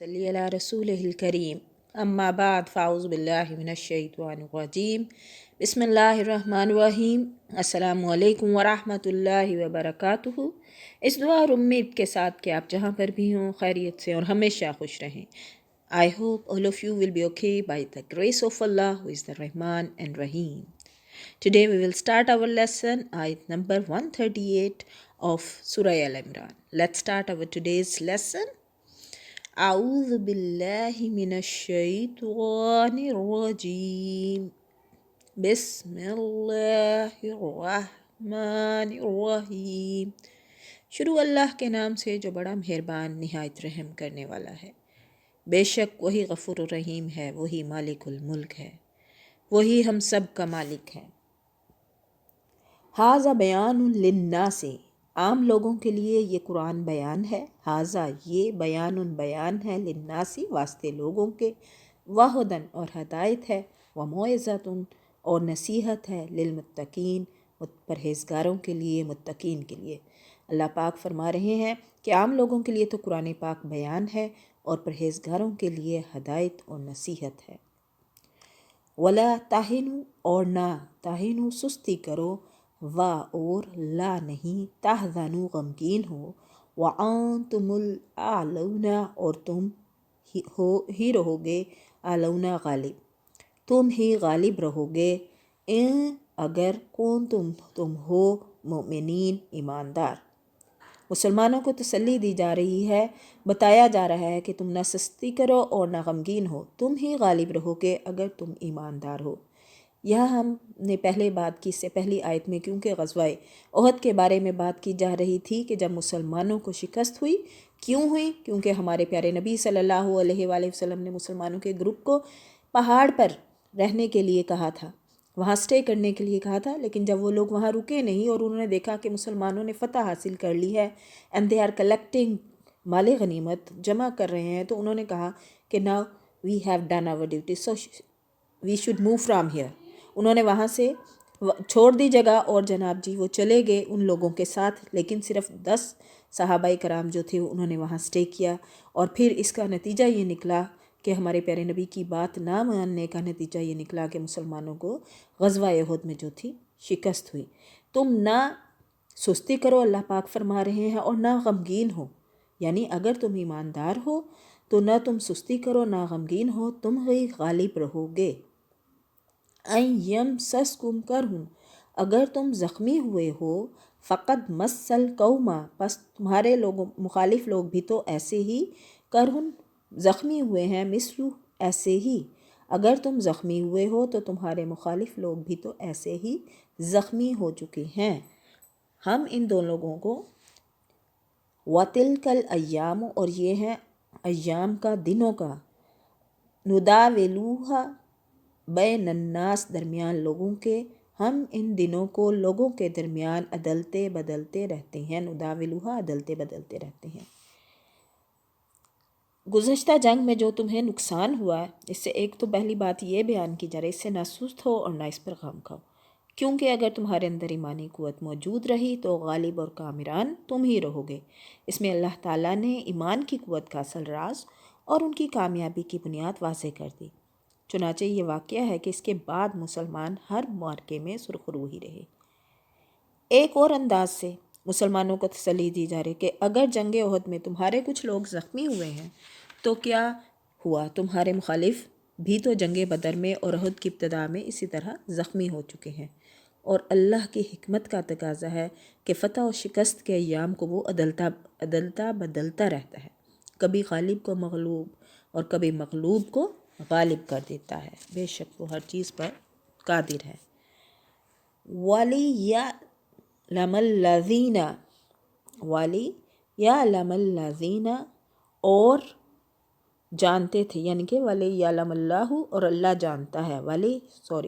صلی علی رسولہ کریم اما بعد فاعوذ باللہ من الشیطان الرجیم بسم اللہ الرحمن الرحیم السلام علیکم ورحمۃ اللہ وبرکاتہ۔ اس دعا اور امید کے ساتھ کہ آپ جہاں پر بھی ہوں خیریت سے اور ہمیشہ خوش رہیں۔ I hope all of you will be okay by the grace of Allah who is the Rahman and Rahim. Today we will start our lesson ayat number 138 of Surah Al-Imran. Let's start our today's lesson. اعوذ باللہ من الشیطان الرجیم بسم اللہ الرحمن الرحیم۔ شروع اللہ کے نام سے جو بڑا مہربان نہایت رحم کرنے والا ہے۔ بے شک وہی غفور الرحیم ہے، وہی مالک الملک ہے، وہی ہم سب کا مالک ہے۔ ھذا بیان للناس، عام لوگوں کے لیے یہ قرآن بیان ہے۔ ھذا یہ بیان ہے للناس واسطے لوگوں کے، وہدن اور ہدایت ہے، وموعظۃ اور نصیحت ہے، للمتقین پرہیزگاروں کے لیے، متقین کے لیے۔ اللہ پاک فرما رہے ہیں کہ عام لوگوں کے لیے تو قرآن پاک بیان ہے اور پرہیزگاروں کے لیے ہدایت اور نصیحت ہے۔ ولا تہنوا اور نہ تہنوا سستی کرو، اور لا نہیں تحزنوا غمگین ہو، وانتم الاعلون اور تم ہی رہو گے، اعلون غالب، تم ہی غالب رہو گے، اگر تم ہو مؤمنین ایماندار۔ مسلمانوں کو تسلی دی جا رہی ہے، بتایا جا رہا ہے کہ تم نہ سستی کرو اور نہ غمگین ہو، تم ہی غالب رہو گے اگر تم ایماندار ہو۔ یہاں ہم نے پہلے بات کی، اس سے پہلی آیت میں کیونکہ غزوہ احد کے بارے میں بات کی جا رہی تھی کہ جب مسلمانوں کو شکست ہوئی، کیوں ہوئی؟ کیونکہ ہمارے پیارے نبی صلی اللہ علیہ وآلہ وسلم نے مسلمانوں کے گروپ کو پہاڑ پر رہنے کے لیے کہا تھا، وہاں سٹے کرنے کے لیے کہا تھا، لیکن جب وہ لوگ وہاں رکے نہیں اور انہوں نے دیکھا کہ مسلمانوں نے فتح حاصل کر لی ہے اینڈ دے آر کلیکٹنگ مال غنیمت جمع کر رہے ہیں، تو انہوں نے کہا کہ now we have done our duty so we should move from here. انہوں نے وہاں سے چھوڑ دی جگہ اور جناب جی وہ چلے گئے ان لوگوں کے ساتھ، لیکن صرف 10 صحابہ کرام جو تھے انہوں نے وہاں سٹے کیا، اور پھر اس کا نتیجہ یہ نکلا کہ ہمارے پیارے نبی کی بات نہ ماننے کا نتیجہ یہ نکلا کہ مسلمانوں کو غزوہ احد میں جو تھی شکست ہوئی۔ تم نہ سستی کرو، اللہ پاک فرما رہے ہیں، اور نہ غمگین ہو، یعنی اگر تم ایماندار ہو تو نہ تم سستی کرو نہ غمگین ہو، تم ہی غالب رہو گے۔ این یمسسکم کرہ، اگر تم زخمی ہوئے ہو، فقد مس القوم، پس تمہارے مخالف لوگ بھی تو ایسے ہی کرہن زخمی ہوئے ہیں، مثلو ایسے ہی، اگر تم زخمی ہوئے ہو تو تمہارے مخالف لوگ بھی تو ایسے ہی زخمی ہو چکے ہیں۔ ہم ان دو لوگوں کو وَتِلْكَ الْأَيَّامُ اور یہ ہیں ایام کا، دنوں کا، نُدَاوِلُوهَا بین الناس درمیان لوگوں کے، ہم ان دنوں کو لوگوں کے درمیان عدلتے بدلتے رہتے ہیں، نداولوہا عدلتے بدلتے رہتے ہیں۔ گزشتہ جنگ میں جو تمہیں نقصان ہوا، اس سے ایک تو پہلی بات یہ بیان کی جا رہی ہے، اس سے نہ سست ہو اور نہ اس پر غم کھاؤ، کیونکہ اگر تمہارے اندر ایمانی قوت موجود رہی تو غالب اور کامران تم ہی رہو گے۔ اس میں اللہ تعالیٰ نے ایمان کی قوت کا اصل راز اور ان کی کامیابی کی بنیاد واضح کر دی۔ چنانچہ یہ واقعہ ہے کہ اس کے بعد مسلمان ہر معرکے میں سرخرو ہی رہے۔ ایک اور انداز سے مسلمانوں کو تسلی دی جا رہی کہ اگر جنگ احد میں تمہارے کچھ لوگ زخمی ہوئے ہیں تو کیا ہوا، تمہارے مخالف بھی تو جنگ بدر میں اور احد کی ابتدا میں اسی طرح زخمی ہو چکے ہیں، اور اللہ کی حکمت کا تقاضا ہے کہ فتح و شکست کے ایام کو وہ عدلتا بدلتا رہتا ہے، کبھی غالب کو مغلوب اور کبھی مغلوب کو غالب کر دیتا ہے، بے شک وہ ہر چیز پر قادر ہے۔ وَلِيَعْلَمَ الَّذِينَ اور جانتے تھے، یعنی کہ وَلِيَعْلَمَ اللَّهُ اور اللہ جانتا ہے، اور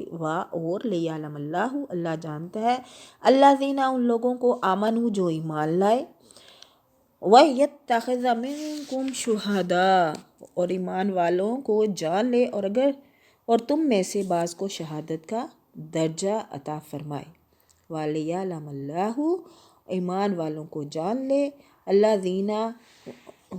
لِيَعْلَمَ اللَّهُ اللہ جانتا ہے، الَّذِينَ ان لوگوں کو آمنوا جو ایمان لائے، وَيَتَّخِذَ مِنکم شُہَدَاء اور ایمان والوں کو جان لے، اور تم میں سے بعض کو شہادت کا درجہ عطا فرمائے۔ وَلِيَعْلَمَ اللَّهُ ایمان والوں کو جان لے، الَّذِينَ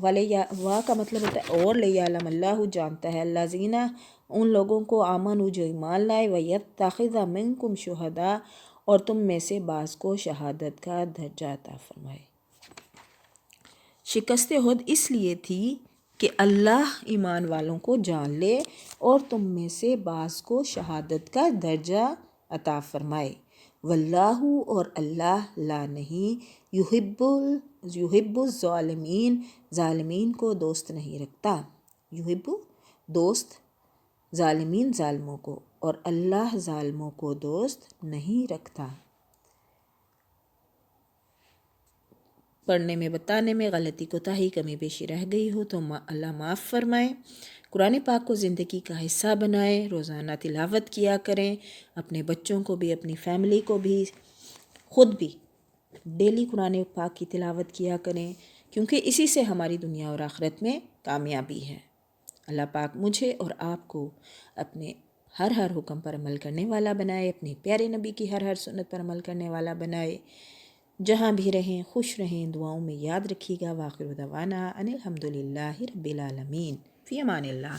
واہ کا مطلب ہوتا ہے اور لیعلم اللہ جانتا ہے اللہ زینہ ان لوگوں کو آمنوا جو ایمان لائے ویتخذ منکم شہداء اور تم میں سے بعض کو شہادت کا درجہ عطا فرمائے۔ شکست احد اس لیے تھی کہ اللہ ایمان والوں کو جان لے اور تم میں سے بعض کو شہادت کا درجہ عطا فرمائے۔ واللہ اور اللہ لا نہیں یحب الظالمین ظالمین کو دوست نہیں رکھتا، یحب دوست ظالمین ظالموں کو، اور اللہ ظالموں کو دوست نہیں رکھتا۔ پڑھنے میں بتانے میں غلطی کوتاہی کمی بیشی رہ گئی ہو تو اللہ معاف فرمائے۔ قرآن پاک کو زندگی کا حصہ بنائیں، روزانہ تلاوت کیا کریں، اپنے بچوں کو بھی، اپنی فیملی کو بھی، خود بھی ڈیلی قرآن پاک کی تلاوت کیا کریں، کیونکہ اسی سے ہماری دنیا اور آخرت میں کامیابی ہے۔ اللہ پاک مجھے اور آپ کو اپنے ہر حکم پر عمل کرنے والا بنائے، اپنے پیارے نبی کی ہر سنت پر عمل کرنے والا بنائے۔ جہاں بھی رہیں خوش رہیں، دعاؤں میں یاد رکھیے گا۔ وآخر دعوانا ان الحمد للہ رب العالمین، فی امان اللہ۔